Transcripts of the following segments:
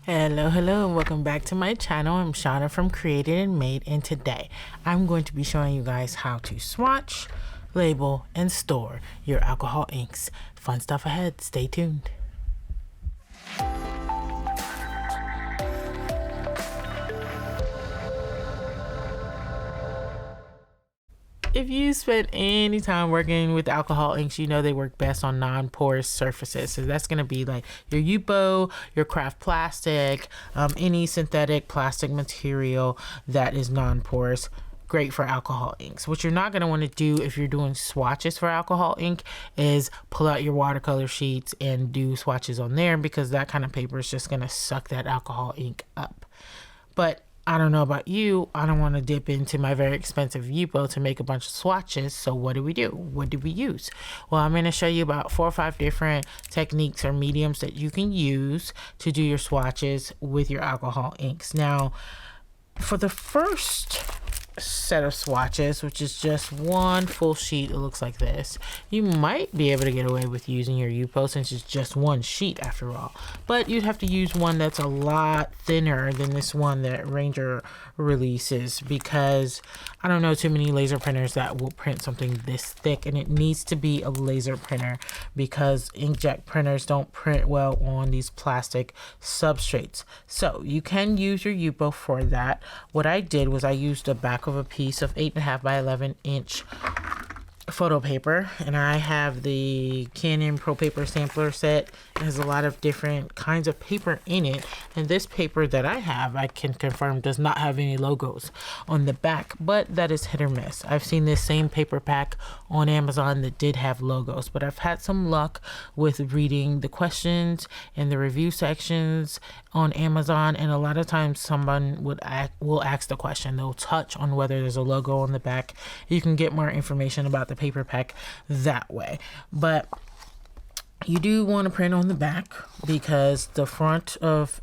Hello, and welcome back to my channel. I'm Shauna from Created and Made, and today I'm going to be showing you guys how to swatch, label, and store your alcohol inks. Fun stuff ahead. Stay tuned. If you spent any time working with alcohol inks, you know they work best on non-porous surfaces. So that's going to be like your Yupo, your craft plastic, any synthetic plastic material that is non-porous. Great for alcohol inks. What you're not going to want to do if you're doing swatches for alcohol ink is pull out your watercolor sheets and do swatches on there, because that kind of paper is just going to suck that alcohol ink up. But I don't know about you, I don't want to dip into my very expensive Yupo to make a bunch of swatches. So what do? What do we use? Well, I'm going to show you about 4 or 5 different techniques or mediums that you can use to do your swatches with your alcohol inks. Now, for the first set of swatches, which is just one full sheet, it looks like this, you might be able to get away with using your Yupo since it's just one sheet after all, but you'd have to use one that's a lot thinner than this one that Ranger releases, because I don't know too many laser printers that will print something this thick, and it needs to be a laser printer because inkjet printers don't print well on these plastic substrates. So you can use your Yupo for that. What I did was I used the back of a piece of 8.5 by 11 inch photo paper, and I have the Canon Pro Paper sampler set. It has a lot of different kinds of paper in it, and this paper that I have, I can confirm, does not have any logos on the back, but that is hit or miss. I've seen this same paper pack on Amazon that did have logos, but I've had some luck with reading the questions and the review sections on Amazon, and a lot of times someone will ask the question. They'll touch on whether there's a logo on the back. You can get more information about the paper pack that way, but you do want to print on the back because the front of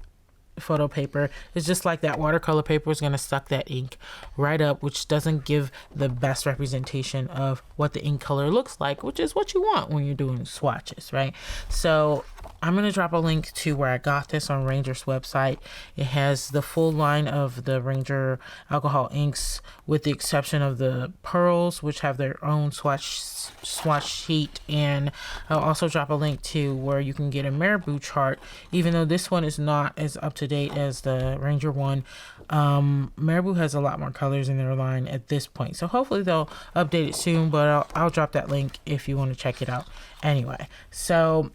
photo paper is just like that watercolor paper is going to suck that ink right up, which doesn't give the best representation of what the ink color looks like, which is what you want when you're doing swatches, right? So I'm going to drop a link to where I got this on Ranger's website. It has the full line of the Ranger alcohol inks, with the exception of the pearls, which have their own swatch sheet. And I'll also drop a link to where you can get a Marabou chart, even though this one is not as up to date as the Ranger one. Marabou has a lot more colors in their line at this point, so hopefully they'll update it soon, but I'll drop that link if you want to check it out anyway. So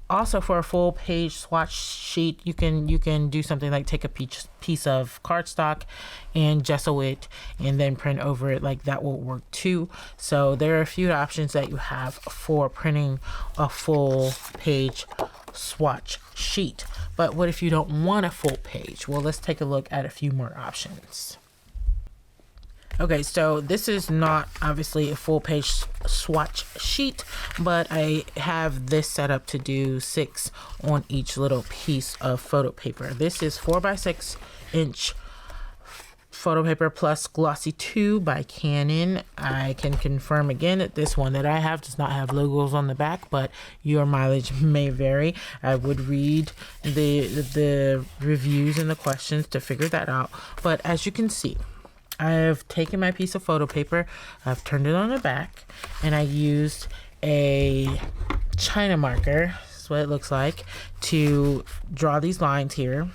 also, for a full page swatch sheet, you can do something like take a piece of cardstock and gesso it and then print over it. Like that will work too. So there are a few options that you have for printing a full page swatch sheet. But what if you don't want a full page? Well, let's take a look at a few more options. Okay, so this is not obviously a full page swatch sheet, but I have this set up to do 6 on each little piece of photo paper. This is 4 by 6 inch photo paper plus Glossy 2 by Canon. I can confirm again that this one that I have does not have logos on the back, but your mileage may vary. I would read the reviews and the questions to figure that out. But as you can see, I've taken my piece of photo paper, I've turned it on the back, and I used a China marker, that's what it looks like, to draw these lines here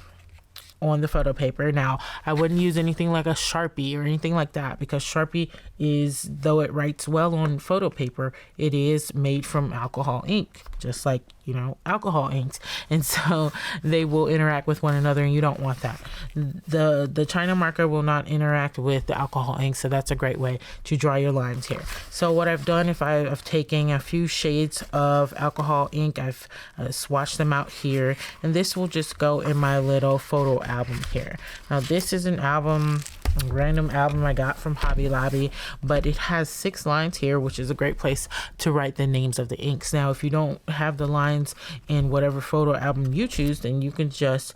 on the photo paper. Now, I wouldn't use anything like a Sharpie or anything like that, because Sharpie is, though it writes well on photo paper, it is made from alcohol ink, just like, you know, alcohol inks, and so they will interact with one another, and you don't want that. The China marker will not interact with the alcohol ink, so that's a great way to draw your lines here. So what I've done, I've taken a few shades of alcohol ink, I've swatched them out here, and this will just go in my little photo album here. Now this is a random album I got from Hobby Lobby, but it has 6 lines here, which is a great place to write the names of the inks. Now, if you don't have the lines in whatever photo album you choose, then you can just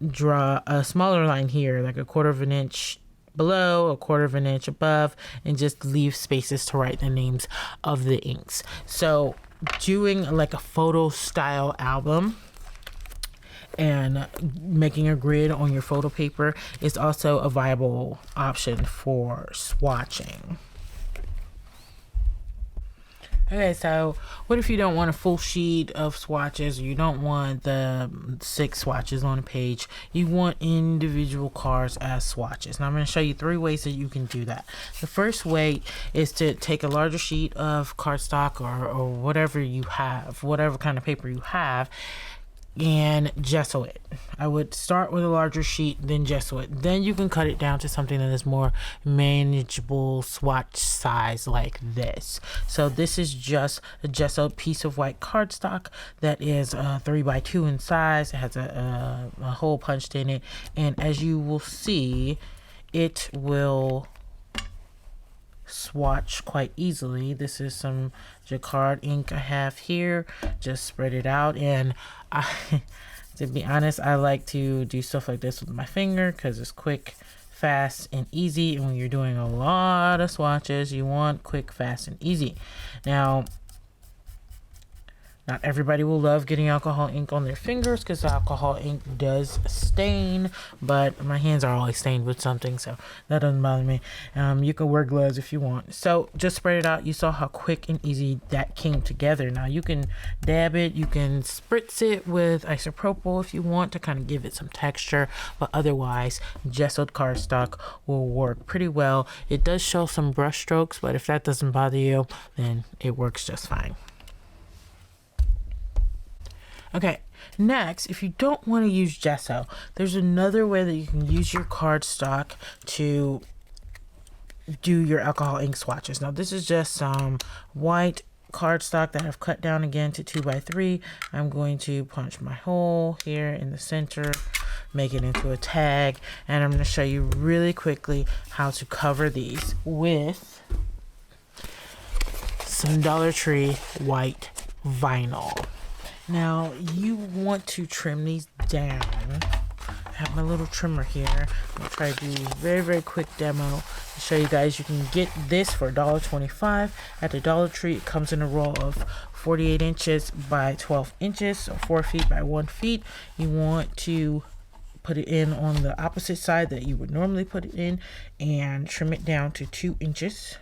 draw a smaller line here, like 1/4 of an inch below, 1/4 of an inch above, and just leave spaces to write the names of the inks. So doing like a photo style album and making a grid on your photo paper is also a viable option for swatching. Okay, so what if you don't want a full sheet of swatches, or you don't want the 6 swatches on a page? You want individual cards as swatches. Now I'm going to show you 3 ways that you can do that. The first way is to take a larger sheet of cardstock or whatever you have, whatever kind of paper you have, and gesso it. I would start with a larger sheet, then gesso it. Then you can cut it down to something that is more manageable swatch size like this. So this is just a gessoed piece of white cardstock that is 3x2 in size. It has a hole punched in it, and as you will see, it will swatch quite easily. This is some Jacquard ink I have here. Just spread it out, and to be honest, I like to do stuff like this with my finger because it's quick, fast, and easy. And when you're doing a lot of swatches, you want quick, fast, and easy. Now, not everybody will love getting alcohol ink on their fingers because alcohol ink does stain, but my hands are always stained with something, so that doesn't bother me. You can wear gloves if you want. So just spread it out. You saw how quick and easy that came together. Now you can dab it, you can spritz it with isopropyl if you want to kind of give it some texture, but otherwise gessoed cardstock will work pretty well. It does show some brush strokes, but if that doesn't bother you, then it works just fine. Okay, next, if you don't want to use gesso, there's another way that you can use your cardstock to do your alcohol ink swatches. Now, this is just some white cardstock that I've cut down again to 2x3. I'm going to punch my hole here in the center, make it into a tag, and I'm going to show you really quickly how to cover these with some Dollar Tree white vinyl. Now you want to trim these down. I have my little trimmer here. I'm gonna try to do a very quick demo to show you guys. You can get this for $1.25 at the Dollar Tree. It comes in a roll of 48 inches by 12 inches, so 4 feet by 1 feet. You want to put it in on the opposite side that you would normally put it in and trim it down to 2 inches.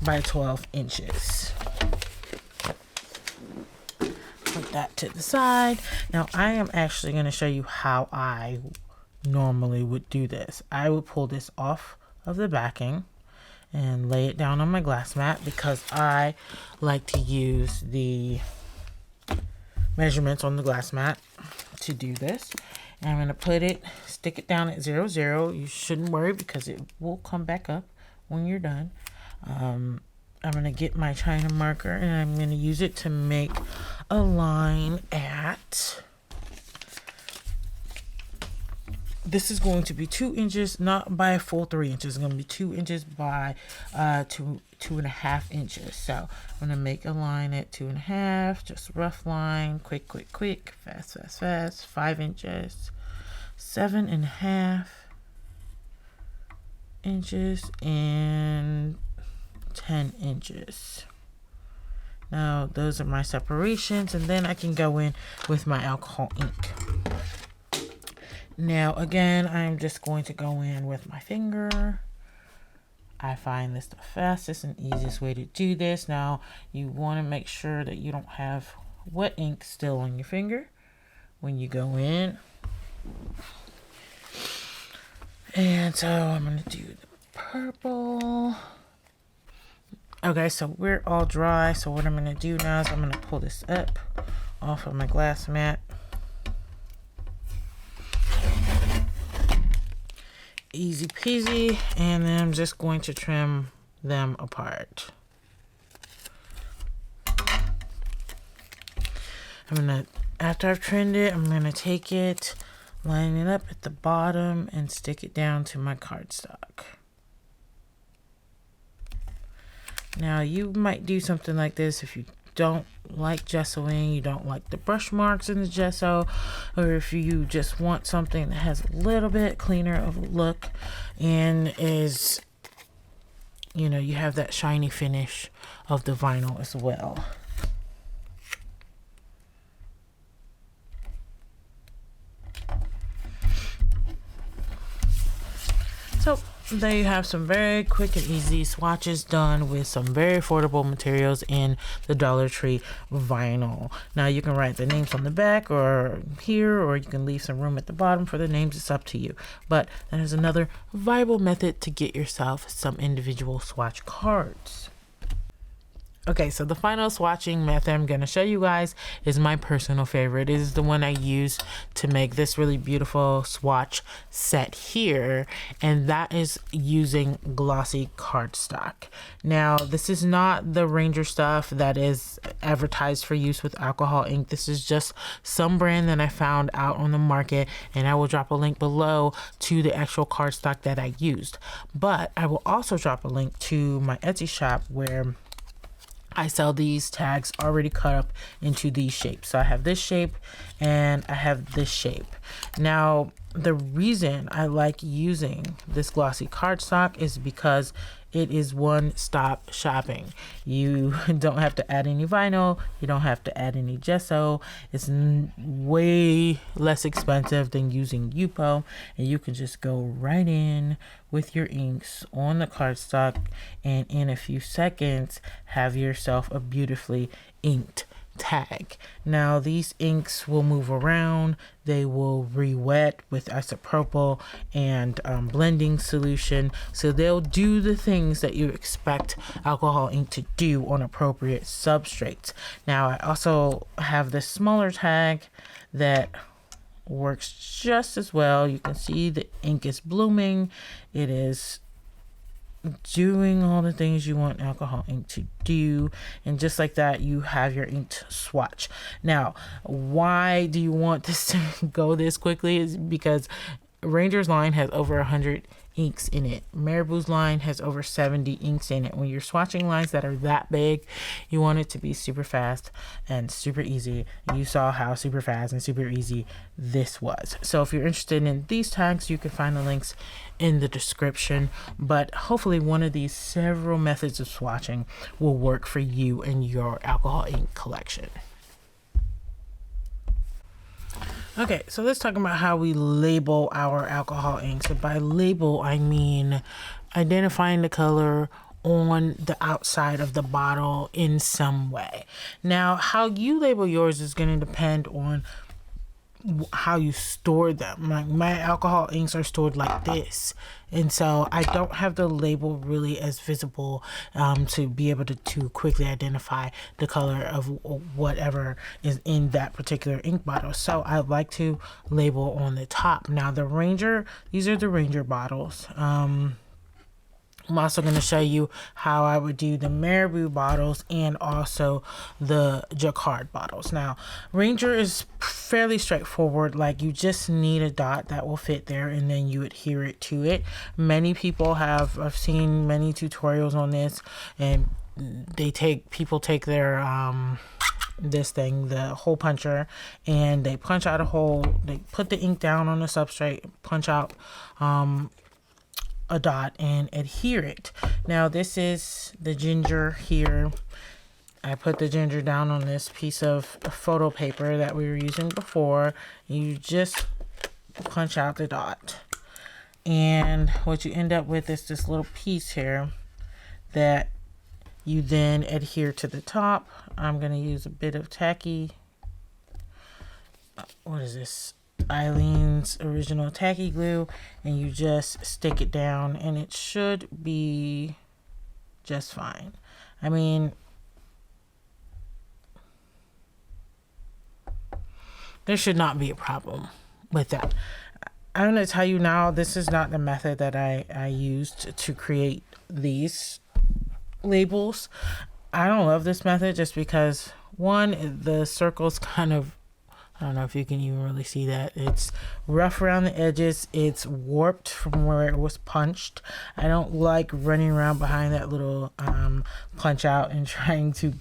By 12 inches. Put that to the side. Now I am actually going to show you how I normally would do this. I would pull this off of the backing and lay it down on my glass mat because I like to use the measurements on the glass mat to do this. And I'm going to put it, stick it down at 0, 0. You shouldn't worry because it will come back up when you're done. I'm going to get my China marker and I'm going to use it to make a line at, this is going to be 2 inches, not by a full 3 inches. It's going to be 2 inches by 2.5 inches. So I'm going to make a line at 2.5, just a rough line, quick, fast, 5 inches, 7.5 inches, and 10 inches. Now those are my separations, and then I can go in with my alcohol ink. Now again, I'm just going to go in with my finger. I find this the fastest and easiest way to do this. Now you want to make sure that you don't have wet ink still on your finger when you go in. And so I'm going to do the purple. Okay, so we're all dry. So what I'm going to do now is I'm going to pull this up off of my glass mat. Easy peasy. And then I'm just going to trim them apart. After I've trimmed it, I'm going to take it, line it up at the bottom, and stick it down to my cardstock. Now you might do something like this if you don't like gessoing, you don't like the brush marks in the gesso, or if you just want something that has a little bit cleaner of a look and is, you know, you have that shiny finish of the vinyl as well. there you have some very quick and easy swatches done with some very affordable materials in the Dollar Tree vinyl. Now you can write the names on the back or here, or you can leave some room at the bottom for the names. It's up to you. But that is another viable method to get yourself some individual swatch cards. Okay, so the final swatching method I'm going to show you guys is my personal favorite. It is the one I use to make this really beautiful swatch set here, and that is using glossy cardstock. Now, this is not the Ranger stuff that is advertised for use with alcohol ink. This is just some brand that I found out on the market, and I will drop a link below to the actual cardstock that I used. But I will also drop a link to my Etsy shop where I sell these tags already cut up into these shapes. So I have this shape and I have this shape. Now, the reason I like using this glossy cardstock is because it is one-stop shopping. You don't have to add any vinyl. You don't have to add any gesso. It's way less expensive than using Yupo, and you can just go right in with your inks on the cardstock, and in a few seconds have yourself a beautifully inked tag. Now these inks will move around, they will re-wet with isopropyl and blending solution, so they'll do the things that you expect alcohol ink to do on appropriate substrates. Now I also have this smaller tag that works just as well. You can see the ink is blooming, it is doing all the things you want alcohol ink to do, and just like that you have your inked swatch. Now, why do you want this to go this quickly? Is because Ranger's line has over 100 inks in it. Marabou's line has over 70 inks in it. When you're swatching lines that are that big, you want it to be super fast and super easy. You saw how super fast and super easy this was. So if you're interested in these tags, you can find the links in the description, but hopefully one of these several methods of swatching will work for you and your alcohol ink collection. Okay, so let's talk about how we label our alcohol inks. So by label, I mean identifying the color on the outside of the bottle in some way. Now, how you label yours is going to depend on how you store them. Like my alcohol inks are stored like this, and so I don't have the label really as visible to be able to quickly identify the color of whatever is in that particular ink bottle. So I like to label on the top. Now the Ranger, these are the Ranger bottles. I'm also going to show you how I would do the Marabou bottles and also the Jacquard bottles. Now, Ranger is fairly straightforward. Like, you just need a dot that will fit there, and then you adhere it to it. Many people have, I've seen many tutorials on this, and people take their this thing, the hole puncher, and they punch out a hole. They put the ink down on the substrate, punch out a dot and adhere it. Now this is the ginger here. I put the ginger down on this piece of photo paper that we were using before. You just punch out the dot, and what you end up with is this little piece here that you then adhere to the top. I'm going to use a bit of tacky, what is this, Eileen's original tacky glue, and you just stick it down, and it should be just fine. I mean, there should not be a problem with that. I'm going to tell you now, this is not the method that I used to create these labels. I don't love this method just because, one, the circles kind of, I don't know if you can even really see that. It's rough around the edges. It's warped from where it was punched. I don't like running around behind that little punch out and trying to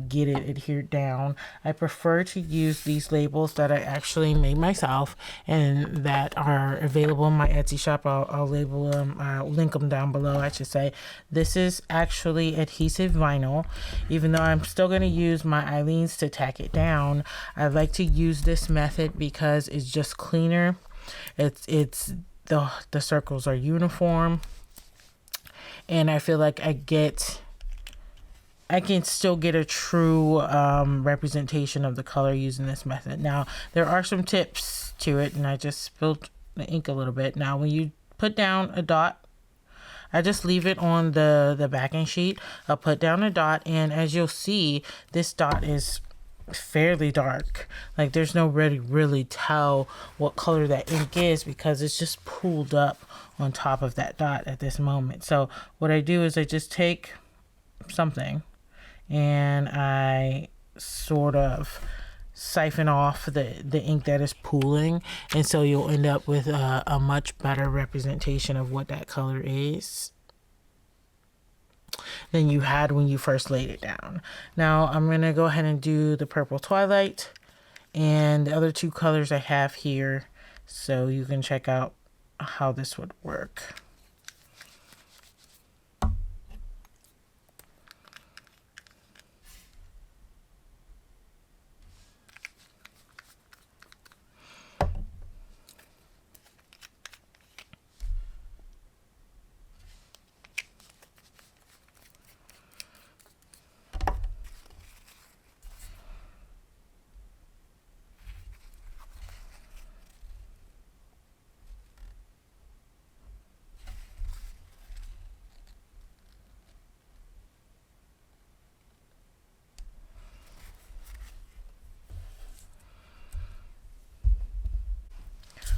get it adhered down. I prefer to use these labels that I actually made myself and that are available in my Etsy shop. I'll label them, I'll link them down below, I should say. This is actually adhesive vinyl. Even though I'm still going to use my Eileen's to tack it down, I like to use this method because it's just cleaner. It's the circles are uniform, and I feel like I can still get a true representation of the color using this method. Now, there are some tips to it, and I just spilled the ink a little bit. Now, when you put down a dot, I just leave it on the backing sheet. I'll put down a dot, and as you'll see, this dot is fairly dark. Like, there's no really tell what color that ink is because it's just pulled up on top of that dot at this moment. So what I do is I just take something and I sort of siphon off the ink that is pooling, and so you'll end up with a much better representation of what that color is than you had when you first laid it down. Now I'm gonna go ahead and do the purple twilight and the other two colors I have here, so you can check out how this would work.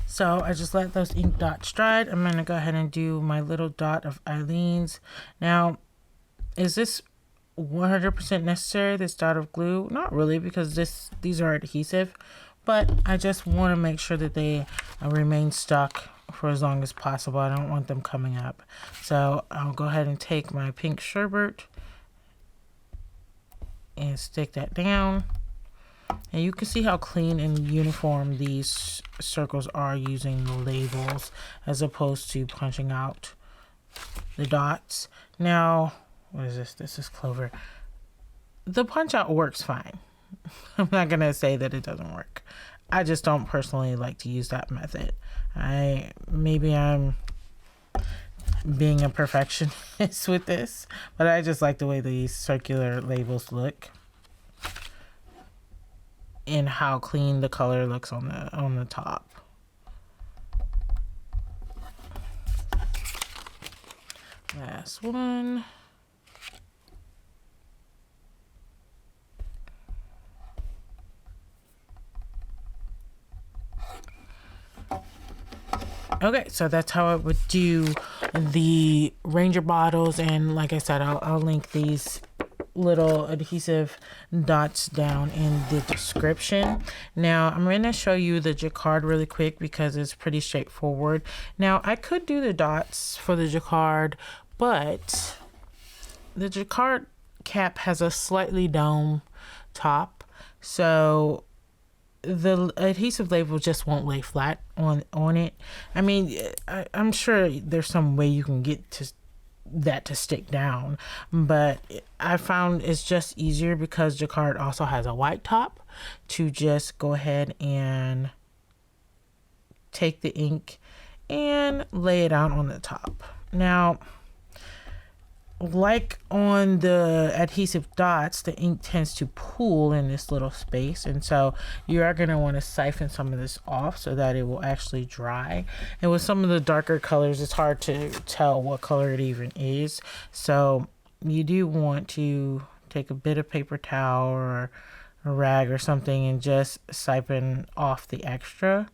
So I just let those ink dots dry. I'm going to go ahead and do my little dot of Eileen's. Now, is this 100% necessary, this dot of glue? Not really, because these are adhesive, but I just want to make sure that they remain stuck for as long as possible. I don't want them coming up. So I'll go ahead and take my pink sherbet and stick that down. And you can see how clean and uniform these circles are using the labels as opposed to punching out the dots. Now, what is this? This is clover. The punch out works fine. I'm not going to say that it doesn't work. I just don't personally like to use that method. Maybe I'm being a perfectionist with this, but I just like the way these circular labels look and how clean the color looks on the top. Last one. Okay, so that's how I would do the Ranger bottles, and like I said, I'll link these little adhesive dots down in the description. Now I'm going to show you the Jacquard really quick because it's pretty straightforward. Now I could do the dots for the Jacquard, but the Jacquard cap has a slightly dome top, so the adhesive label just won't lay flat on it. I mean, I'm sure there's some way you can get to that to stick down, but I found it's just easier because Jacquard also has a white top to just go ahead and take the ink and lay it out on the top. Now, like on the adhesive dots, the ink tends to pool in this little space, and so you are going to want to siphon some of this off so that it will actually dry. And with some of the darker colors, it's hard to tell what color it even is, so you do want to take a bit of paper towel or a rag or something and just siphon off the extra.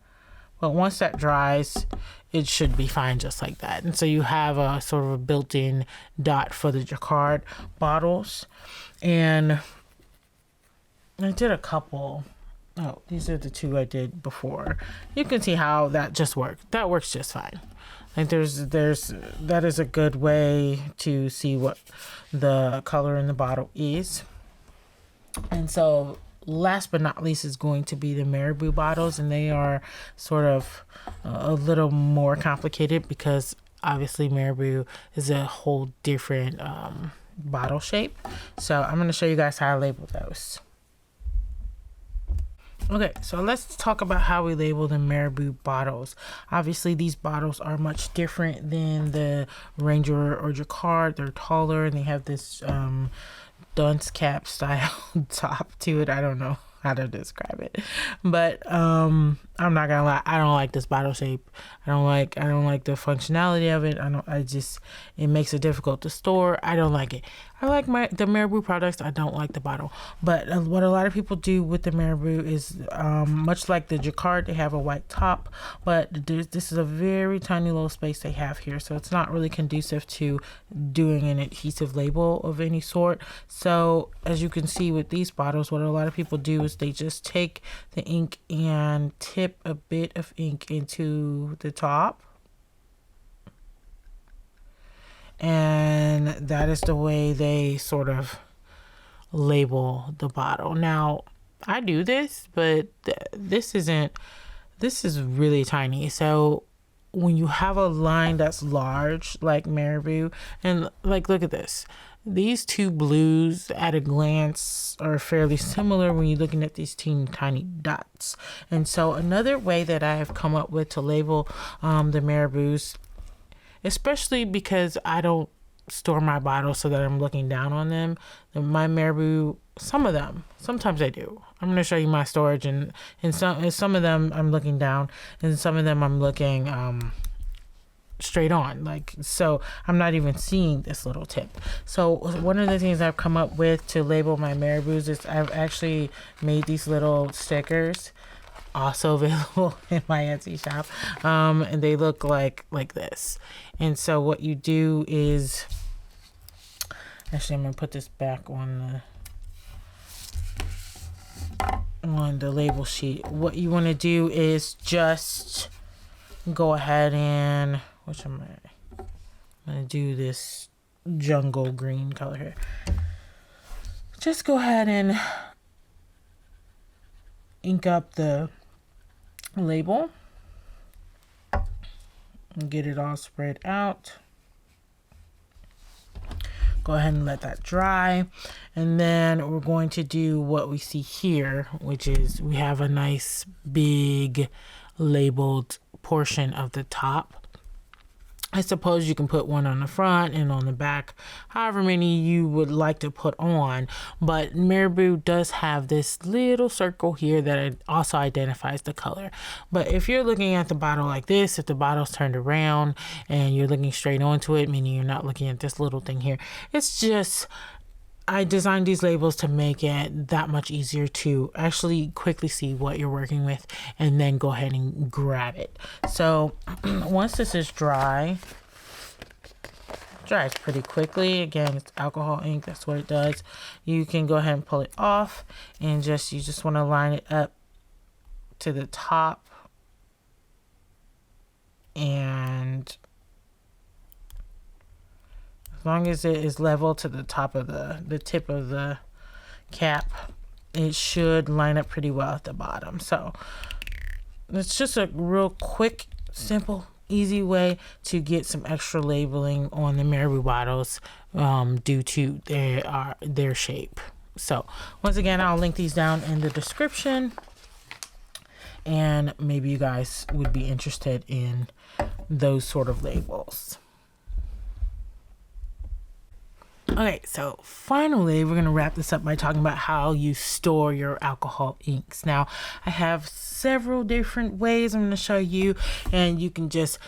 But once that dries, it should be fine just like that. And so you have a sort of a built-in dot for the Jacquard bottles. And I did a couple. Oh, these are the two I did before. You can see how that just worked. That works just fine. Like that is a good way to see what the color in the bottle is. And so last but not least is going to be the Marabou bottles, and they are sort of a little more complicated because obviously Marabou is a whole different bottle shape. So I'm going to show you guys how I label those. Okay, so let's talk about how we label the Marabou bottles. Obviously, these bottles are much different than the Ranger or Jacquard. They're taller and they have this dunce cap style top to it. I don't know how to describe it, but I'm not gonna lie, I don't like this bottle shape. I don't like the functionality of it. It makes it difficult to store. I don't like it. I like the Marabou products. I don't like the bottle. But what a lot of people do with the Marabou is much like the Jacquard, they have a white top, but this is a very tiny little space they have here, so it's not really conducive to doing an adhesive label of any sort. So as you can see with these bottles, what a lot of people do is they just take the ink and tip a bit of ink into the top, and that is the way they sort of label the bottle. Now I do this, but this is really tiny. So when you have a line that's large like Marabou, and like look at this, these two blues at a glance are fairly similar when you're looking at these teeny tiny dots. And so another way that I have come up with to label the Marabous, especially because I don't store my bottles so that I'm looking down on them. My Marabou, some of them, sometimes I do. I'm going to show you my storage, and some of them I'm looking down, and some of them I'm looking straight on, like, so I'm not even seeing this little tip. So one of the things I've come up with to label my Marabous is I've actually made these little stickers, also available in my Etsy shop, and they look like this. And so what you do is, actually I'm gonna put this back on the label sheet. What you want to do is just go ahead and, which I'm gonna do this jungle green color here. Just go ahead and ink up the label and get it all spread out. Go ahead and let that dry, and then we're going to do what we see here, which is we have a nice big labeled portion of the top. I suppose you can put one on the front and on the back, however many you would like to put on. But Marabou does have this little circle here that also identifies the color. But if you're looking at the bottle like this, if the bottle's turned around and you're looking straight onto it, meaning you're not looking at this little thing here, it's just, I designed these labels to make it that much easier to actually quickly see what you're working with and then go ahead and grab it. So once this is dry, it dries pretty quickly. Again, it's alcohol ink, that's what it does. You can go ahead and pull it off, and you just want to line it up to the top, and as long as it is level to the top of the tip of the cap, it should line up pretty well at the bottom. So it's just a real quick, simple, easy way to get some extra labeling on the Marabou bottles due to their shape. So once again, I'll link these down in the description, and maybe you guys would be interested in those sort of labels. Okay, so finally, we're going to wrap this up by talking about how you store your alcohol inks. Now, I have several different ways I'm going to show you, and you can just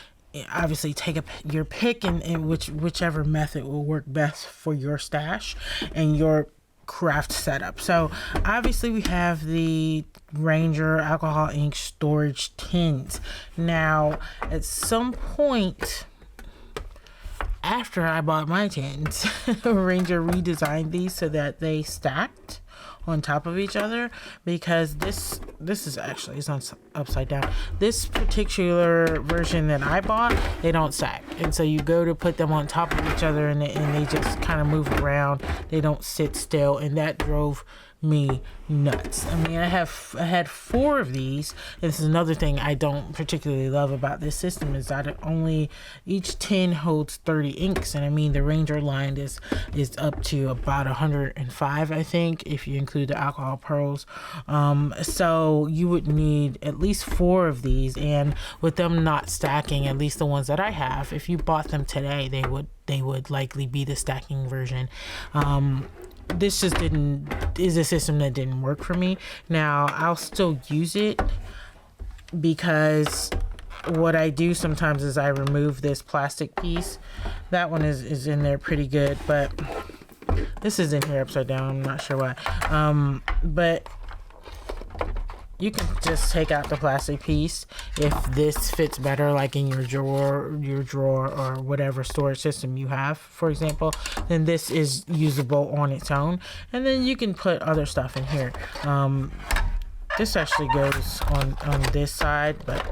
obviously take your pick, and whichever method will work best for your stash and your craft setup. So obviously we have the Ranger alcohol ink storage tins. Now, at some point after I bought my tins, Ranger redesigned these so that they stacked on top of each other, because this is actually, it's on upside down. This particular version that I bought, they don't stack, and so you go to put them on top of each other, and they just kind of move around. They don't sit still, and that drove me nuts. I mean, I had 4 of these. This is another thing I don't particularly love about this system, is that each tin holds 30 inks, and I mean the Ranger line is up to about 105, I think, if you include the alcohol pearls. So you would need at least 4 of these, and with them not stacking, at least the ones that I have, if you bought them today, they would likely be the stacking version. This just is a system that didn't work for me. Now I'll still use it, because what I do sometimes is I remove this plastic piece. That one is in there pretty good, but this is in here upside down. I'm not sure why. But you can just take out the plastic piece if this fits better, like in your drawer or whatever storage system you have, for example. Then this is usable on its own, and then you can put other stuff in here. This actually goes on this side, but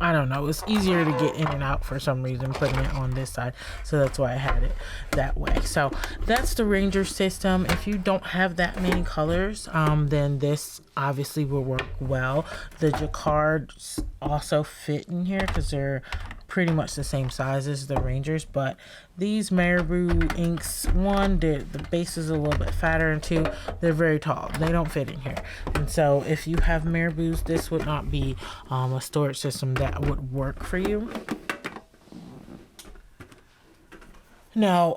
I don't know, it's easier to get in and out for some reason putting it on this side, so that's why I had it that way. So that's the Ranger system. If you don't have that many colors, then this obviously will work well. The Jacquards also fit in here because they're pretty much the same size as the Rangers, but these Marabou inks, one, the base is a little bit fatter, and 2, they're very tall. They don't fit in here. And so if you have Marabous, this would not be a storage system that would work for you. Now,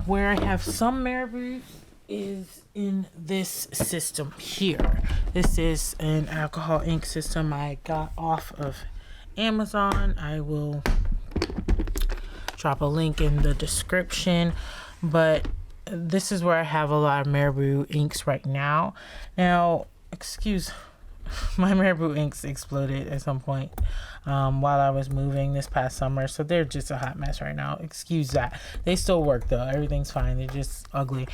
where I have some Marabous is in this system here. This is an alcohol ink system I got off of Amazon. I will drop a link in the description, but this is where I have a lot of Marabou inks right now. Now, my Marabou inks exploded at some point while I was moving this past summer, so they're just a hot mess right now. Excuse that. They still work though. Everything's fine. They're just ugly.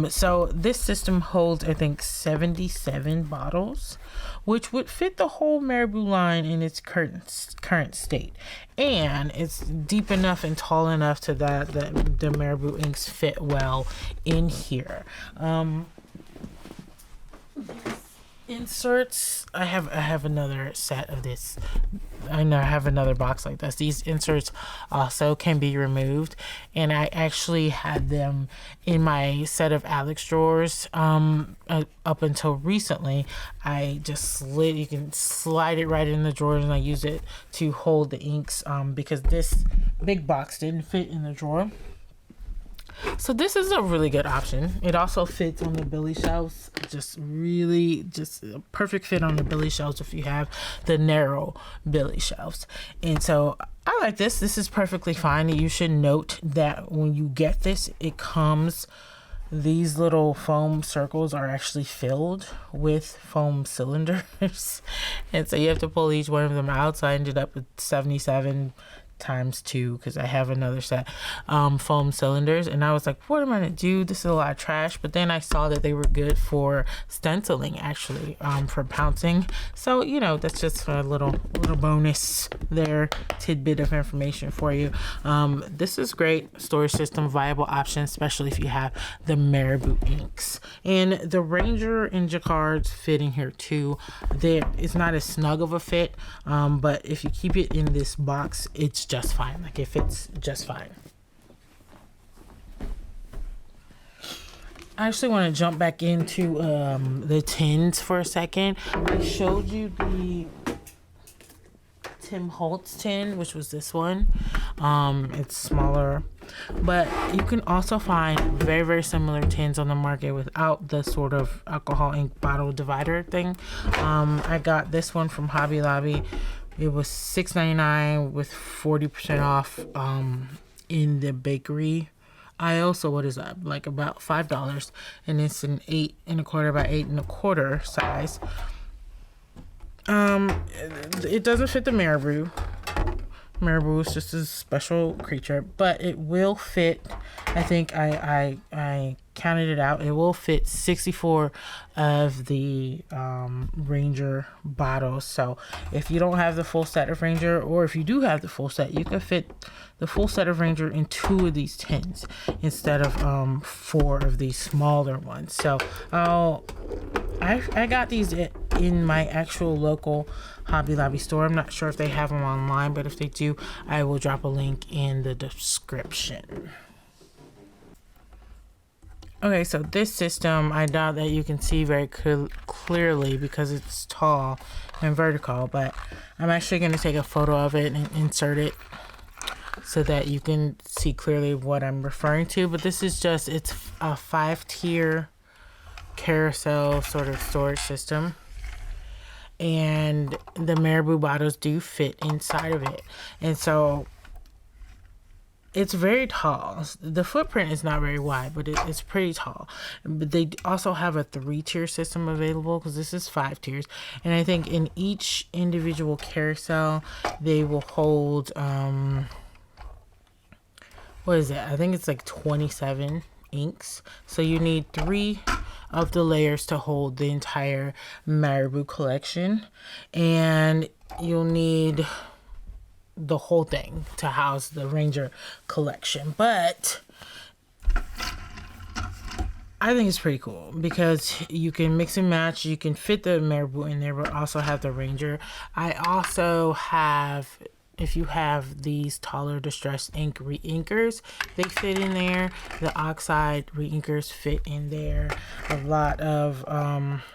So this system holds, I think, 77 bottles, which would fit the whole Marabou line in its current state, and it's deep enough and tall enough to that the Marabou inks fit well in here. Inserts, I have another set of this. I know I have another box like this. These inserts also can be removed, and I actually had them in my set of Alex drawers up until recently. I just you can slide it right in the drawer, and I use it to hold the inks because this big box didn't fit in the drawer. So this is a really good option. It also fits on the billy shelves, just a perfect fit on the billy shelves if you have the narrow billy shelves. And so I like this. This is perfectly fine. You should note that when you get this, these little foam circles are actually filled with foam cylinders. And so you have to pull each one of them out. So I ended up with 77 times 2 because I have another set foam cylinders, and I was like, what am I gonna do? This is a lot of trash. But then I saw that they were good for stenciling, actually, for pouncing. So that's just a little bonus there, tidbit of information for you. This is great storage system, viable option, especially if you have the Marabou inks. And the Ranger and Jacquards fit in here too. It's not as snug of a fit, but if you keep it in this box, it's just fine. Like, it fits just fine. I actually want to jump back into the tins for a second. I showed you the Tim Holtz tin, which was this one. It's smaller, but you can also find very, very similar tins on the market without the sort of alcohol ink bottle divider thing. I got this one from Hobby Lobby. It was $6.99 with 40% off in the bakery aisle. So what is that? Like about $5, and it's an 8 1/4 by 8 1/4 size. It doesn't fit the Marabou. Marabou is just a special creature, but it will fit. I think I counted it out. It will fit 64 of the Ranger bottles. So if you don't have the full set of Ranger, or if you do have the full set, you can fit the full set of Ranger in 2 of these tins instead of 4 of these smaller ones. So I got these in my actual local Hobby Lobby store. I'm not sure if they have them online, but if they do, I will drop a link in the description. Okay, so this system, I doubt that you can see very clearly because it's tall and vertical, but I'm actually going to take a photo of it and insert it so that you can see clearly what I'm referring to. But this is just, it's a 5-tier carousel sort of storage system, and the Marabou bottles do fit inside of it. And so it's very tall. The footprint is not very wide, but it's pretty tall. But they also have a 3-tier system available because this is 5 tiers. And I think in each individual carousel, they will hold, what is it? I think it's like 27 inks. So you need 3 of the layers to hold the entire Marabou collection. And you'll need the whole thing to house the Ranger collection. But I think it's pretty cool because you can mix and match. You can fit the Marabou in there, but also have the Ranger. I also have, if you have these taller distressed ink re-inkers, they fit in there. The oxide re-inkers fit in there. A lot of,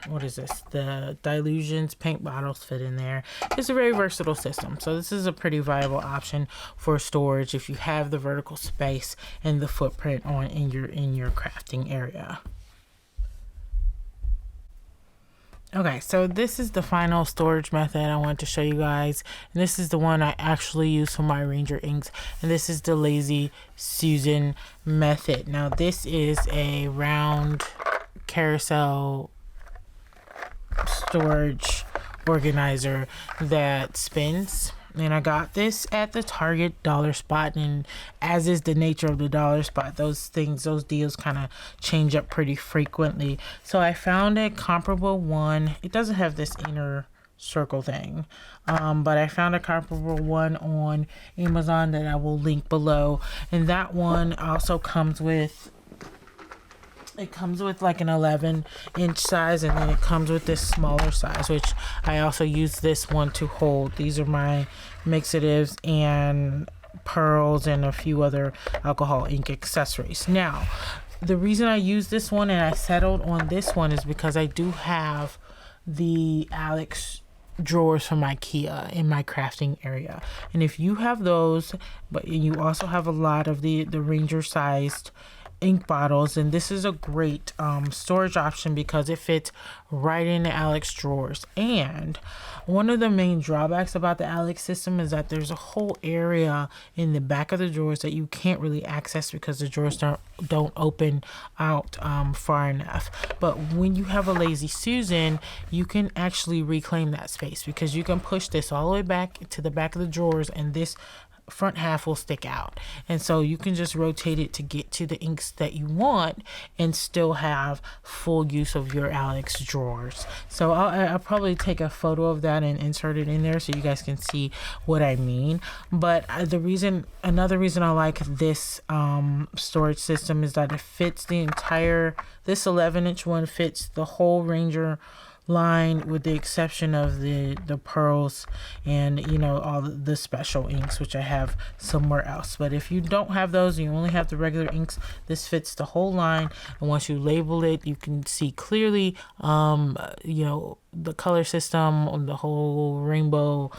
what is this? The Dilutions paint bottles fit in there. It's a very versatile system. So this is a pretty viable option for storage if you have the vertical space and the footprint in your crafting area. Okay, so this is the final storage method I want to show you guys. And this is the one I actually use for my Ranger inks. And this is the Lazy Susan method. Now this is a round carousel storage organizer that spins. And I got this at the Target dollar spot, and as is the nature of the dollar spot, those deals kind of change up pretty frequently. So I found a comparable one. It doesn't have this inner circle thing, but I found a comparable one on Amazon that I will link below. And that one also comes with, it comes with like an 11-inch size, and then it comes with this smaller size, which I also use this one to hold. These are my mixatives and pearls and a few other alcohol ink accessories. Now, the reason I use this one and I settled on this one is because I do have the Alex drawers from IKEA in my crafting area. And if you have those, but you also have a lot of the Ranger sized ink bottles, and this is a great storage option because it fits right in the Alex drawers. And one of the main drawbacks about the Alex system is that there's a whole area in the back of the drawers that you can't really access because the drawers don't open out far enough. But when you have a Lazy Susan, you can actually reclaim that space because you can push this all the way back to the back of the drawers, and this front half will stick out, and so you can just rotate it to get to the inks that you want and still have full use of your Alex drawers. So I'll probably take a photo of that and insert it in there so you guys can see what I mean. But another reason I like this storage system is that it fits the entire, this 11-inch one fits the whole Ranger line with the exception of the pearls and, you know, all the special inks, which I have somewhere else. But if you don't have those, you only have the regular inks, this fits the whole line. And once you label it, you can see clearly, you know, the color system, the whole rainbow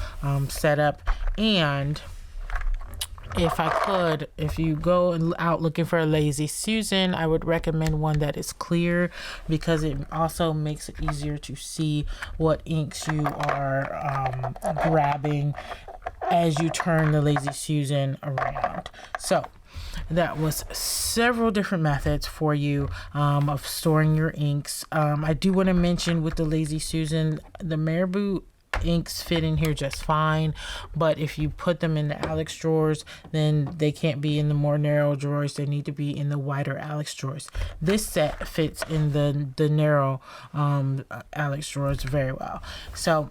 setup. And if you go out looking for a Lazy Susan, I would recommend one that is clear because it also makes it easier to see what inks you are grabbing as you turn the Lazy Susan around. So that was several different methods for you of storing your inks. I do want to mention with the Lazy Susan, the Marabou inks fit in here just fine, but if you put them in the Alex drawers, then they can't be in the more narrow drawers. They need to be in the wider Alex drawers. This set fits in the narrow Alex drawers very well. So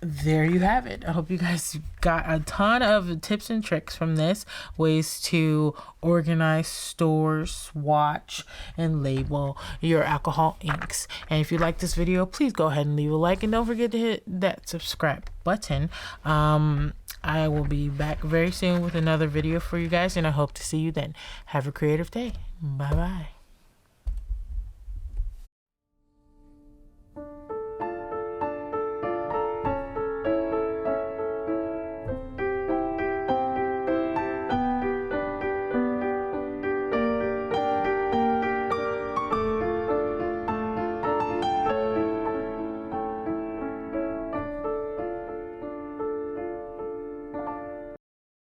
there you have it. I hope you guys got a ton of tips and tricks from this, ways to organize, store, swatch, and label your alcohol inks. And if you like this video, please go ahead and leave a like, and don't forget to hit that subscribe button. I will be back very soon with another video for you guys, and I hope to see you then. Have a creative day. Bye bye.